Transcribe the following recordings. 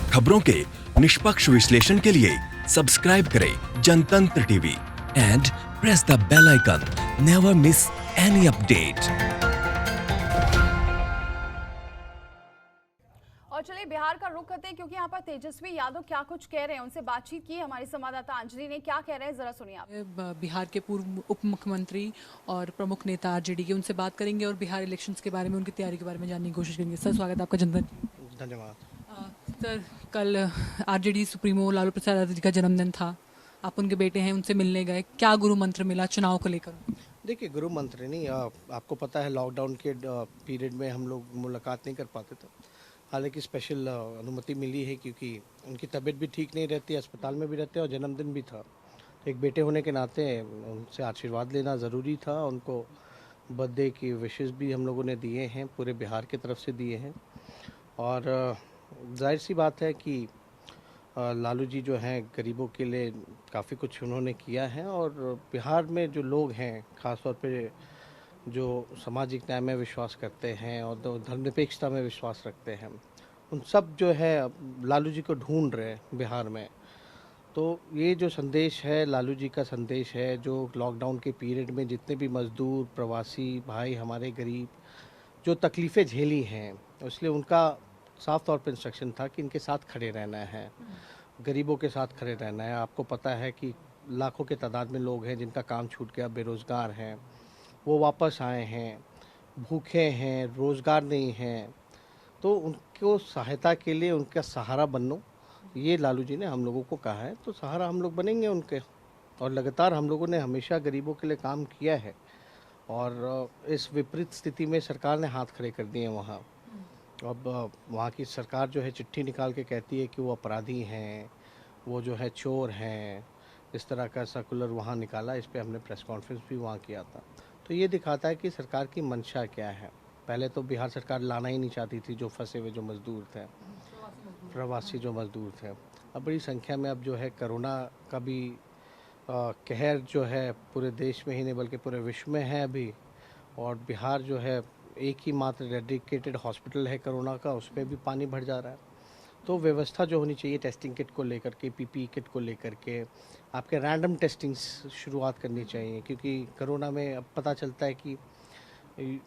खबरों के निष्पक्ष विश्लेषण के लिए सब्सक्राइब करें Janatantra TV and press the bell icon. Never miss any update. और चलिए बिहार का रुख करते हैं, क्योंकि यहाँ पर तेजस्वी यादव क्या कुछ कह रहे हैं। उनसे बातचीत की हमारी संवाददाता अंजलि ने। क्या कह रहे हैं जरा सुनिए आप। बिहार के पूर्व उप मुख्यमंत्री और प्रमुख नेता आरजेडी के, उनसे बात करेंगे और बिहार इलेक्शंस के बारे में, उनकी तैयारी के बारे में जानने की कोशिश करेंगे। सर, स्वागत है आपका जनता। धन्यवाद। सर, कल आरजेडी सुप्रीमो लालू प्रसाद यादव जी का जन्मदिन था। आप उनके बेटे हैं, उनसे मिलने गए, क्या गुरु मंत्र मिला चुनाव को लेकर? देखिए, गुरु मंत्र नहीं, आपको पता है लॉकडाउन के पीरियड में हम लोग मुलाकात नहीं कर पाते थे। हालांकि स्पेशल अनुमति मिली है क्योंकि उनकी तबीयत भी ठीक नहीं रहती, अस्पताल में भी रहते हैं और जन्मदिन भी था। तो एक बेटे होने के नाते उनसे आशीर्वाद लेना ज़रूरी था। उनको बर्थडे की विशेस भी हम लोगों ने दिए हैं, पूरे बिहार की तरफ से दिए हैं। और जाहिर सी बात है कि लालू जी जो हैं गरीबों के लिए काफ़ी कुछ उन्होंने किया है। और बिहार में जो लोग हैं, ख़ास तौर पे जो सामाजिक न्याय में विश्वास करते हैं और धर्मनिरपेक्षता में विश्वास रखते हैं, उन सब जो है लालू जी को ढूंढ रहे हैं बिहार में। तो ये जो संदेश है, लालू जी का संदेश है, जो लॉकडाउन के पीरियड में जितने भी मज़दूर, प्रवासी भाई हमारे गरीब जो तकलीफ़ें झेली हैं, इसलिए उनका साफ तौर पर इंस्ट्रक्शन था कि इनके साथ खड़े रहना है, गरीबों के साथ खड़े रहना है। आपको पता है कि लाखों के तादाद में लोग हैं जिनका काम छूट गया, बेरोज़गार हैं, वो वापस आए हैं, भूखे हैं, रोज़गार नहीं हैं। तो उनको सहायता के लिए उनका सहारा बनो, ये लालू जी ने हम लोगों को कहा है। तो सहारा हम लोग बनेंगे उनके। और लगातार हम लोगों ने हमेशा गरीबों के लिए काम किया है। और इस विपरीत स्थिति में सरकार ने हाथ खड़े कर दिए वहाँ। अब वहाँ की सरकार जो है चिट्ठी निकाल के कहती है कि वो अपराधी हैं, वो जो है चोर हैं। इस तरह का सर्कुलर वहाँ निकाला। इस पे हमने प्रेस कॉन्फ्रेंस भी वहाँ किया था। तो ये दिखाता है कि सरकार की मंशा क्या है। पहले तो बिहार सरकार लाना ही नहीं चाहती थी जो फंसे हुए जो मज़दूर थे, प्रवासी जो मज़दूर थे। अब बड़ी संख्या में अब जो है कोरोना का भी कहर जो है पूरे देश में ही नहीं बल्कि पूरे विश्व में है अभी। और बिहार जो है एक ही मात्र डेडिकेटेड हॉस्पिटल है कोरोना का, उसमें भी पानी भर जा रहा है। तो व्यवस्था जो होनी चाहिए टेस्टिंग किट को लेकर के, पीपीई किट को लेकर के, आपके रैंडम टेस्टिंग शुरुआत करनी चाहिए। क्योंकि कोरोना में अब पता चलता है कि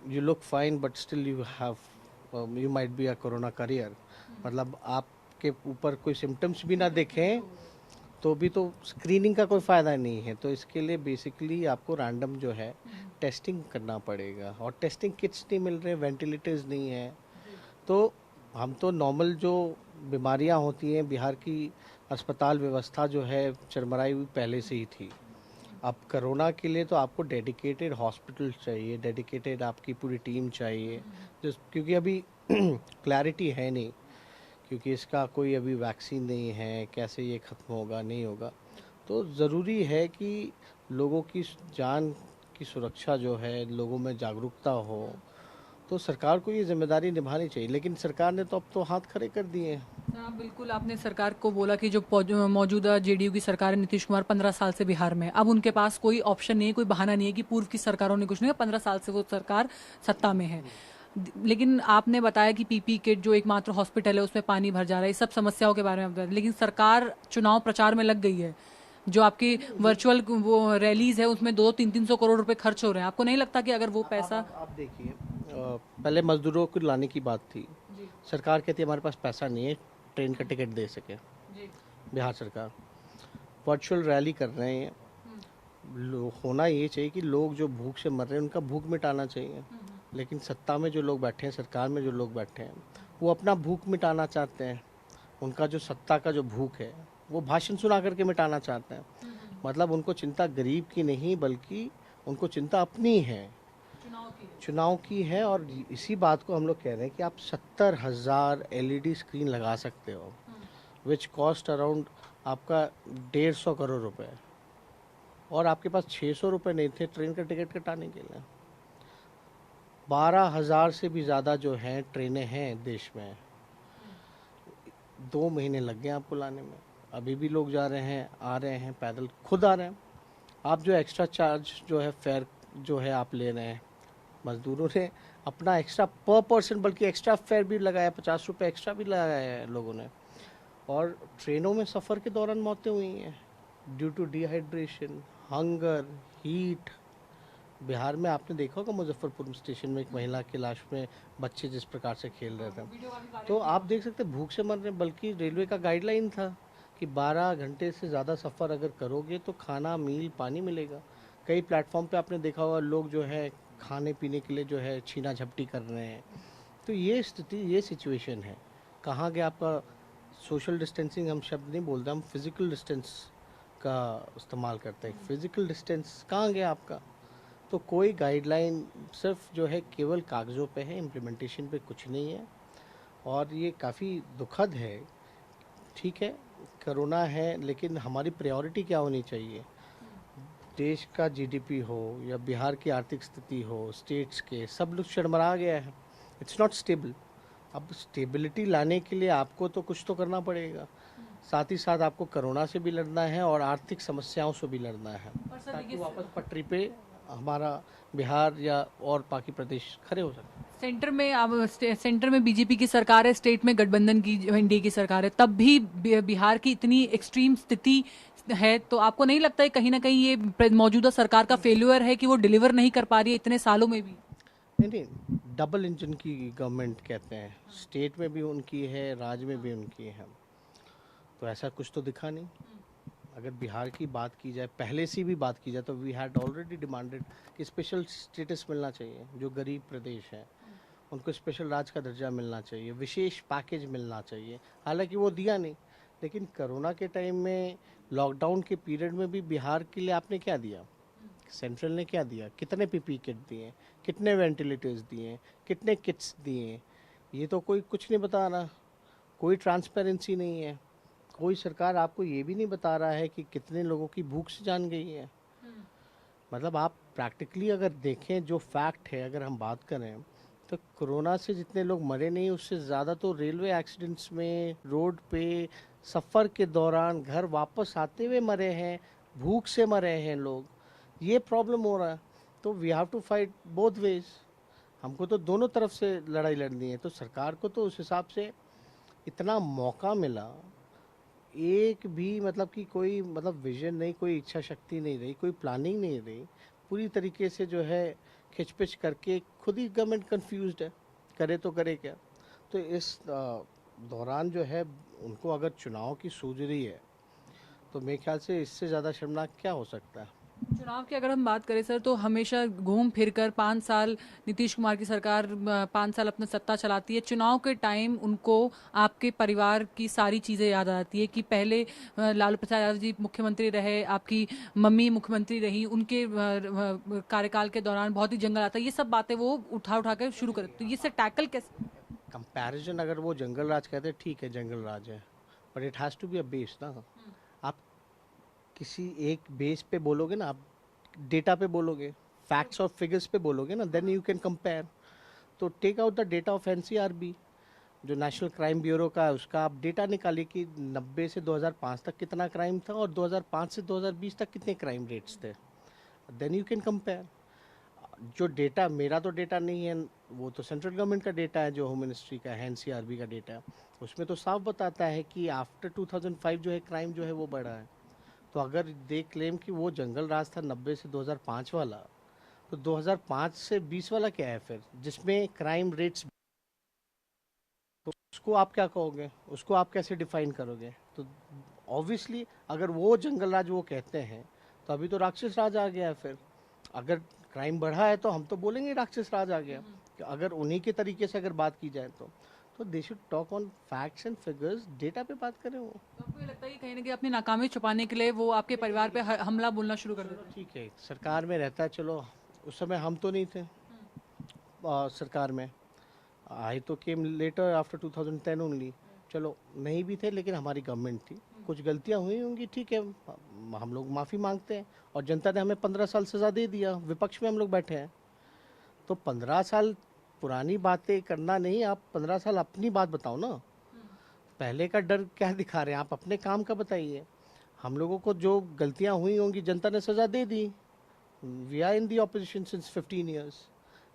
you look fine but still you might be a corona career. मतलब आपके ऊपर कोई सिम्टम्स भी ना देखें तो भी तो स्क्रीनिंग का कोई फ़ायदा नहीं है। तो इसके लिए बेसिकली आपको रैंडम जो है टेस्टिंग करना पड़ेगा। और टेस्टिंग किट्स नहीं मिल रहे, वेंटिलेटर्स नहीं है। तो हम तो नॉर्मल जो बीमारियां होती हैं, बिहार की अस्पताल व्यवस्था जो है चरमराई हुई पहले से ही थी। अब कोरोना के लिए तो आपको डेडिकेटेड हॉस्पिटल चाहिए, डेडिकेटेड आपकी पूरी टीम चाहिए। क्योंकि अभी क्लैरिटी है नहीं, क्योंकि इसका कोई अभी वैक्सीन नहीं है, कैसे ये ख़त्म होगा नहीं होगा। तो ज़रूरी है कि लोगों की जान की सुरक्षा जो है, लोगों में जागरूकता हो। तो सरकार को ये जिम्मेदारी निभानी चाहिए। लेकिन सरकार ने तो अब तो हाथ खड़े कर दिए हैं। हाँ, बिल्कुल। आपने सरकार को बोला कि जो मौजूदा जेडीयू की सरकार है, नीतीश कुमार 15 साल से बिहार में, अब उनके पास कोई ऑप्शन नहीं है, कोई बहाना नहीं है कि पूर्व की सरकारों ने कुछ नहीं, 15 साल से वो सरकार सत्ता में है। लेकिन आपने बताया कि पीपी किट जो एकमात्र हॉस्पिटल है उसमें पानी भर जा रहा है, इस सब समस्याओं के बारे में बताया। लेकिन सरकार चुनाव प्रचार में लग गई है। जो आपकी वर्चुअल वो रैलीज है उसमें 200-300 करोड़ रुपए खर्च हो रहे हैं। आपको नहीं लगता कि अगर वो पैसा आप देखिए, पहले मजदूरों को लाने की बात थी। सरकार कहती है हमारे पास पैसा नहीं है ट्रेन का टिकट दे सके। बिहार सरकार वर्चुअल रैली कर रहे हैं। होना ये चाहिए कि लोग जो भूख से मर रहे हैं उनका भूख मिटाना चाहिए। लेकिन सत्ता में जो लोग बैठे हैं, सरकार में जो लोग बैठे हैं, वो अपना भूख मिटाना चाहते हैं। उनका जो सत्ता का जो भूख है वो भाषण सुना करके मिटाना चाहते हैं। मतलब उनको चिंता गरीब की नहीं बल्कि उनको चिंता अपनी है, चुनाव की है। और इसी बात को हम लोग कह रहे हैं कि आप 70,000 LED स्क्रीन लगा सकते हो, विच कॉस्ट अराउंड आपका 150 करोड़ रुपए। और आपके पास 600 रुपये नहीं थे ट्रेन का टिकट कटाने के लिए। 12,000 से भी ज़्यादा जो हैं ट्रेनें हैं देश में। 2 महीने लग गए आपको लाने में। अभी भी लोग जा रहे हैं, आ रहे हैं, पैदल खुद आ रहे हैं। आप जो एक्स्ट्रा चार्ज जो है फेयर जो है आप ले रहे हैं, मज़दूरों ने अपना एक्स्ट्रा पर पर्सन बल्कि एक्स्ट्रा फेयर भी लगाया, 50 रुपये एक्स्ट्रा भी लगाया है लोगों ने। और ट्रेनों में सफ़र के दौरान मौतें हुई हैं due to dehydration, hunger, heat. Bihar में आपने देखा होगा मुजफ्फरपुर स्टेशन में एक महिला की लाश में बच्चे जिस प्रकार से खेल रहे थे, तो आप देख सकते हैं भूख से मर रहे हैं। बल्कि रेलवे का गाइडलाइन था कि 12 घंटे से ज़्यादा सफ़र अगर करोगे तो खाना, मील, पानी मिलेगा। कई प्लेटफॉर्म पे आपने देखा होगा लोग जो है खाने पीने के लिए जो है छीना झपटी कर रहे हैं। तो ये स्थिति, ये सिचुएशन है। कहाँ गया आपका सोशल डिस्टेंसिंग? हम शब्द नहीं बोलते, हम फिज़िकल डिस्टेंस का इस्तेमाल करते हैं। फिज़िकल डिस्टेंस कहाँ गया आपका? तो कोई गाइडलाइन सिर्फ जो है केवल कागज़ों पे है, इम्प्लीमेंटेशन पे कुछ नहीं है। और ये काफ़ी दुखद है। ठीक है, कोरोना है, लेकिन हमारी प्रायोरिटी क्या होनी चाहिए? देश का जीडीपी हो या बिहार की आर्थिक स्थिति हो, स्टेट्स के, सब लोग शर्मरा गया है। It's not stable. अब स्टेबिलिटी लाने के लिए आपको तो कुछ तो करना पड़ेगा। साथ ही साथ आपको कोरोना से भी लड़ना है और आर्थिक समस्याओं से भी लड़ना है, ताकि वापस पटरी पे हमारा बिहार या और बाकी प्रदेश खड़े हो सके। सेंटर में बीजेपी की सरकार है, स्टेट में गठबंधन की एनडीए की सरकार है, तब भी बिहार की इतनी एक्सट्रीम स्थिति है, तो आपको नहीं लगता है कहीं ना कहीं ये मौजूदा सरकार का फेल्यूर है कि वो डिलीवर नहीं कर पा रही है इतने सालों में भी? नहीं, डबल इंजन की गवर्नमेंट कहते हैं। स्टेट में भी उनकी है, राज्य में भी उनकी है, तो ऐसा कुछ तो दिखा नहीं। अगर बिहार की बात की जाए, पहले से भी बात की जाए, तो वी हैड ऑलरेडी डिमांडेड कि स्पेशल स्टेटस मिलना चाहिए। जो गरीब प्रदेश है उनको स्पेशल राज्य का दर्जा मिलना चाहिए, विशेष पैकेज मिलना चाहिए। हालांकि वो दिया नहीं। लेकिन कोरोना के टाइम में, लॉकडाउन के पीरियड में भी बिहार के लिए आपने क्या दिया? सेंट्रल ने क्या दिया? कितने पीपी किट दिए, कितने वेंटिलेटर्स दिए, कितने किट्स दिए? ये तो कोई कुछ नहीं बता रहा। कोई ट्रांसपेरेंसी नहीं है। कोई सरकार आपको ये भी नहीं बता रहा है कि कितने लोगों की भूख से जान गई है। मतलब आप प्रैक्टिकली अगर देखें, जो फैक्ट है, अगर हम बात करें, तो कोरोना से जितने लोग मरे नहीं, उससे ज़्यादा तो रेलवे एक्सीडेंट्स में, रोड पे, सफ़र के दौरान, घर वापस आते हुए मरे हैं, भूख से मरे हैं लोग। ये प्रॉब्लम हो रहा है। तो we have to fight both ways. हमको तो दोनों तरफ से लड़ाई लड़नी है। तो सरकार को तो उस हिसाब से इतना मौका मिला, एक भी मतलब कि कोई मतलब विजन नहीं, कोई इच्छा शक्ति नहीं रही, कोई प्लानिंग नहीं रही। पूरी तरीके से जो है खिचपिच करके खुद ही गवर्नमेंट कंफ्यूज्ड है, करे तो करे क्या। तो इस दौरान जो है उनको अगर चुनाव की सूझ रही है, तो मेरे ख्याल से इससे ज़्यादा शर्मनाक क्या हो सकता है। चुनाव की अगर हम बात करें सर, तो हमेशा घूम फिर कर 5 साल नीतीश कुमार की सरकार 5 साल अपना सत्ता चलाती है। चुनाव के टाइम उनको आपके परिवार की सारी चीज़ें याद आती है कि पहले लालू प्रसाद यादव जी मुख्यमंत्री रहे, आपकी मम्मी मुख्यमंत्री रही, उनके कार्यकाल के दौरान बहुत ही जंगल आता है, ये सब बातें वो उठा उठा कर शुरू कर, तो ये से टैकल कैसे? कंपैरिजन, अगर वो जंगल राज कहते हैं, ठीक है जंगल राज है, but it has to be a base ना। आप किसी एक बेस पे बोलोगे ना, आप डेटा पे बोलोगे, फैक्ट्स और फिगर्स पे बोलोगे ना, देन यू कैन कंपेयर। तो take out the data of NCRB, जो नेशनल क्राइम ब्यूरो का है, उसका आप डेटा निकालिए कि 90 से 2005 तक कितना क्राइम था और 2005 से 2020 तक कितने क्राइम रेट्स थे। Then you can compare. जो डेटा, मेरा तो डेटा नहीं है, वो तो सेंट्रल गवर्नमेंट का डेटा है, जो होम मिनिस्ट्री का है, एनसीआरबी का डेटा है। उसमें तो साफ बताता है कि आफ्टर 2005 जो है क्राइम जो है वो बढ़ा है। तो अगर दे क्लेम कि वो जंगल राज था 90 से 2005 वाला, तो 2005 से 20 वाला क्या है फिर, जिसमें क्राइम रेट्स, तो उसको आप क्या कहोगे? उसको आप कैसे डिफाइन करोगे? तो ऑब्वियसली अगर वो जंगल राज वो कहते हैं, तो अभी तो राक्षस राज आ गया है। फिर अगर क्राइम बढ़ा है तो हम तो बोलेंगे राक्षस राज आ गया। अगर उन्हीं के तरीके से अगर बात की जाए, तो they should talk on facts and figures, data पे बात करें वो। तो आपको ये लगता है कि कहीं ना कहीं अपनी नाकामी छुपाने के लिए वो आपके परिवार पे हमला बोलना शुरू कर देते हैं? ठीक है, सरकार में रहता है, चलो उस समय हम तो नहीं थे सरकार में। आई तो केम लेटर आफ्टर 2010 ओनली। चलो नहीं भी थे, लेकिन हमारी गवर्नमेंट थी, कुछ गलतियां हुई होंगी, ठीक है, हम लोग माफ़ी मांगते हैं। और जनता ने हमें 15 साल सज़ा दे दिया, विपक्ष में हम लोग बैठे हैं। तो 15 साल पुरानी बातें करना नहीं, आप 15 साल अपनी बात बताओ ना। पहले का डर क्या दिखा रहे हैं आप? अपने काम का बताइए। हम लोगों को जो गलतियां हुई होंगी जनता ने सज़ा दे दी। We are in the opposition since 15 years.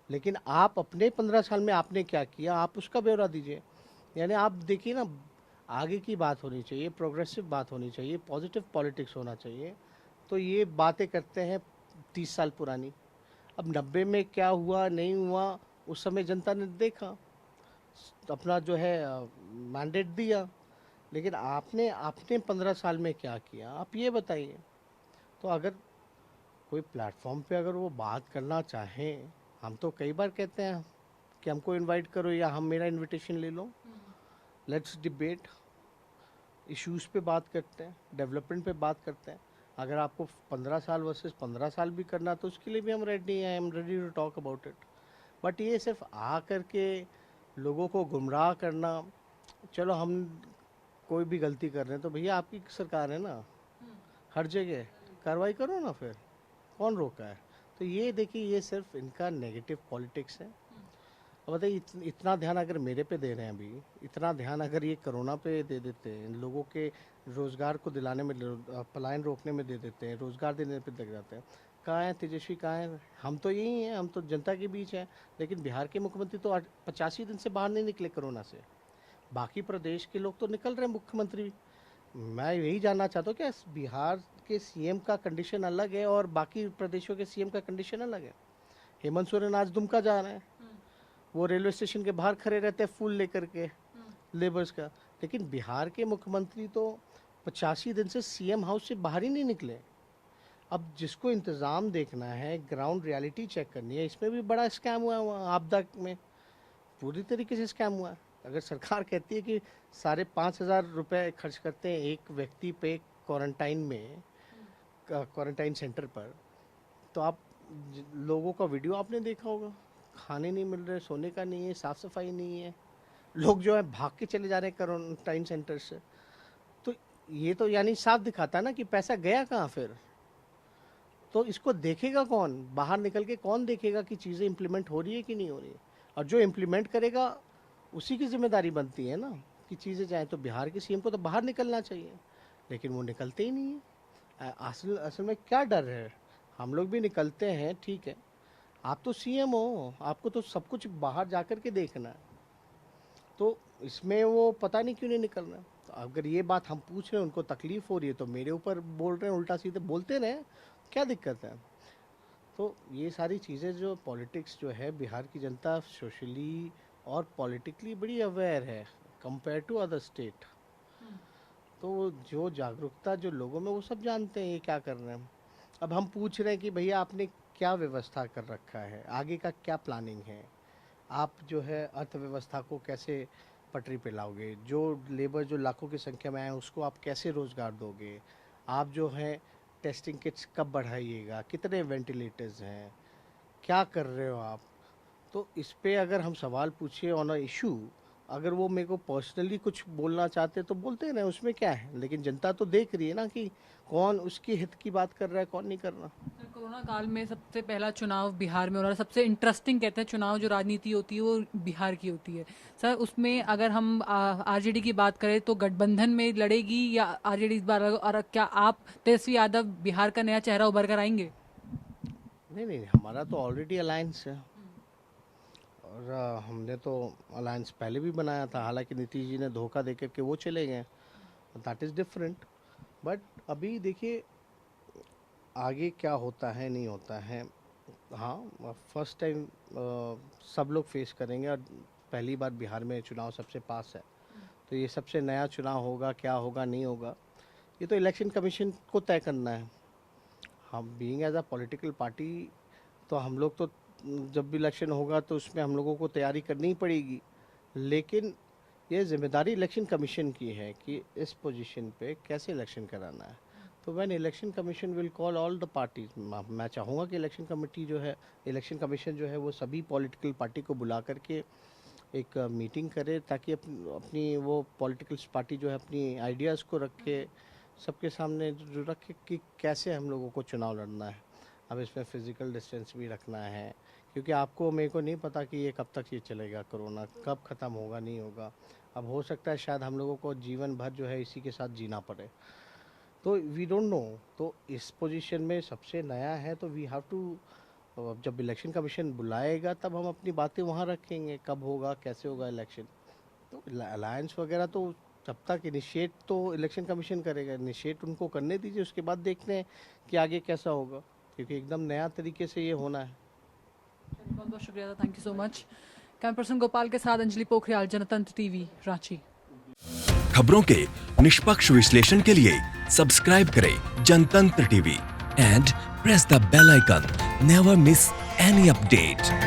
लेकिन आप अपने 15 साल में आपने क्या किया, आप उसका ब्यौरा दीजिए। यानी आप देखिए ना, आगे की बात होनी चाहिए, प्रोग्रेसिव बात होनी चाहिए, पॉजिटिव पॉलिटिक्स होना चाहिए। तो ये बातें करते हैं 30 साल पुरानी। अब 90 में क्या हुआ नहीं हुआ उस समय जनता ने देखा, अपना जो है मैंडेट दिया। लेकिन आपने आपने 15 साल में क्या किया, आप ये बताइए। तो अगर कोई प्लेटफॉर्म पे अगर वो बात करना चाहें, हम तो कई बार कहते हैं कि हमको इनवाइट करो या हम मेरा इनविटेशन ले लो, लेट्स डिबेट, इश्यूज़ पे बात करते हैं, डेवलपमेंट पे बात करते हैं। अगर आपको 15 साल वर्सेस 15 साल भी करना तो उसके लिए भी हम रेडी हैं, I am ready to talk about it. But ये सिर्फ आ करके लोगों को गुमराह करना, चलो हम कोई भी गलती कर रहे हैं तो भैया आपकी सरकार है ना, हर जगह कार्रवाई करो ना, फिर कौन रोका है। तो ये देखिए, ये सिर्फ इनका नेगेटिव पॉलिटिक्स है। अब बताइए, इतना ध्यान अगर मेरे पे दे रहे हैं अभी, इतना ध्यान अगर ये कोरोना पे दे देते हैं, लोगों के रोज़गार को दिलाने में, पलायन रोकने में दे देते हैं, रोज़गार देने पे लग जाते हैं, कहाँ है तेजस्वी, कहाँ है। हम तो यही हैं, हम तो जनता के बीच हैं। लेकिन बिहार के मुख्यमंत्री तो 85 दिन से बाहर नहीं निकले कोरोना से। बाकी प्रदेश के लोग तो निकल रहे हैं, मुख्यमंत्री भी। मैं यही जानना चाहता हूँ क्या बिहार के सीएम का कंडीशन अलग है और बाकी प्रदेशों के सीएम का कंडीशन अलग है। हेमंत सोरेन आज दुमका जा रहे हैं, वो रेलवे स्टेशन के बाहर खड़े रहते हैं फूल लेकर के लेबर्स का। लेकिन बिहार के मुख्यमंत्री तो 85 दिन से सीएम हाउस से बाहर ही नहीं निकले। अब जिसको इंतज़ाम देखना है, ग्राउंड रियलिटी चेक करनी है, इसमें भी बड़ा स्कैम हुआ है। वहाँ आपदा में पूरी तरीके से स्कैम हुआ है। अगर सरकार कहती है कि 5,500 रुपये खर्च करते हैं एक व्यक्ति पे क्वारंटाइन में, क्वारंटाइन सेंटर पर, तो आप लोगों का वीडियो आपने देखा होगा, खाने नहीं मिल रहे, सोने का नहीं है, साफ़ सफाई नहीं है, लोग जो है भाग के चले जा रहे हैं क्वारंटाइन सेंटर से। तो ये तो यानी साफ दिखाता है ना कि पैसा गया कहाँ फिर। तो इसको देखेगा कौन, बाहर निकल के कौन देखेगा कि चीज़ें इम्प्लीमेंट हो रही है कि नहीं हो रही है। और जो इम्प्लीमेंट करेगा उसी की जिम्मेदारी बनती है ना कि चीज़ें जाएँ। तो बिहार के सीएम को तो बाहर निकलना चाहिए, लेकिन वो निकलते ही नहीं है। असल में क्या डर है, हम लोग भी निकलते हैं, ठीक है, आप तो सीएम हो, आपको तो सब कुछ बाहर जा कर के देखना है। तो इसमें वो पता नहीं क्यों नहीं निकल रहा। तो अगर ये बात हम पूछ रहे हैं, उनको तकलीफ़ हो रही है, तो मेरे ऊपर बोल रहे हैं, उल्टा सीधे बोलते रहे, क्या दिक्कत है। तो ये सारी चीज़ें जो पॉलिटिक्स जो है, बिहार की जनता सोशली और पॉलिटिकली बड़ी अवेयर है कंपेयर टू अदर स्टेट। तो जो जागरूकता जो लोगों में, वो सब जानते हैं ये क्या कर रहे हैं। अब हम पूछ रहे हैं कि भैया आपने क्या व्यवस्था कर रखा है, आगे का क्या प्लानिंग है, आप जो है अर्थव्यवस्था को कैसे पटरी पे लाओगे, जो लेबर जो लाखों की संख्या में आए उसको आप कैसे रोज़गार दोगे, आप जो है टेस्टिंग किट्स कब बढ़ाइएगा, कितने वेंटिलेटर्स हैं, क्या कर रहे हो आप। तो इस पे अगर हम सवाल पूछे ऑन अ इशू, अगर वो मेरे को पर्सनली कुछ बोलना चाहते तो बोलते रहे, उसमें क्या है। लेकिन जनता तो देख रही है ना कि कौन उसके हित की बात कर रहा है, कौन नहीं कर रहा। सर, कोरोना काल में सबसे पहला चुनाव बिहार में हो रहा है। सबसे इंटरेस्टिंग कहते हैं चुनाव जो राजनीति होती है वो बिहार की होती है। सर, उसमें अगर हम आरजेडी की बात करें तो गठबंधन में लड़ेगी या आरजेडी इस बार, और क्या आप तेजस्वी यादव बिहार का नया चेहरा उभर कर आएंगे? नहीं नहीं, हमारा तो ऑलरेडी अलायंस है और हमने तो अलायंस पहले भी बनाया था। हालांकि नीतीश जी ने धोखा दे के वो चले गए, दैट इज़ डिफरेंट। बट अभी देखिए आगे क्या होता है नहीं होता है। हाँ, फर्स्ट टाइम सब लोग फेस करेंगे और पहली बार बिहार में चुनाव सबसे पास है। तो ये सबसे नया चुनाव होगा, क्या होगा नहीं होगा, ये तो इलेक्शन कमीशन को तय करना है। हम being as a political party, तो हम लोग तो जब भी इलेक्शन होगा तो उसमें हम लोगों को तैयारी करनी ही पड़ेगी। लेकिन ये जिम्मेदारी इलेक्शन कमीशन की है कि इस पोजीशन पे कैसे इलेक्शन कराना है। तो when election commission will call all the parties, मैं चाहूँगा कि इलेक्शन कमेटी जो है, इलेक्शन कमीशन जो है, वो सभी पॉलिटिकल पार्टी को बुला करके एक मीटिंग करे, ताकि अपनी वो पॉलिटिकल पार्टी जो है अपनी आइडियाज़ को रखे, सबके सामने जो रखे कि कैसे हम लोगों को चुनाव लड़ना है। अब इसमें फ़िज़िकल डिस्टेंस भी रखना है, क्योंकि आपको मेरे को नहीं पता कि ये कब तक ये चलेगा, कोरोना कब ख़त्म होगा नहीं होगा। अब हो सकता है शायद हम लोगों को जीवन भर जो है इसी के साथ जीना पड़े, तो वी डोंट नो। तो इस पोजीशन में सबसे नया है, तो वी हैव टू, जब इलेक्शन कमीशन बुलाएगा तब हम अपनी बातें वहाँ रखेंगे, कब होगा कैसे होगा इलेक्शन। तो अलायंस वगैरह तो तब तक इनिशिएट तो इलेक्शन कमीशन करेगा, इनिशिएट उनको करने दीजिए, उसके बाद देखते हैं कि आगे कैसा होगा, क्योंकि एकदम नया तरीके से ये होना है। बहुत बहुत शुक्रिया, thank you so much. Camera person Gopal के साथ अंजलि पोखरियाल, जनतंत्र टीवी, रांची। खबरों के निष्पक्ष विश्लेषण के लिए सब्सक्राइब करें Janatantra TV and press the bell icon. Never miss any update.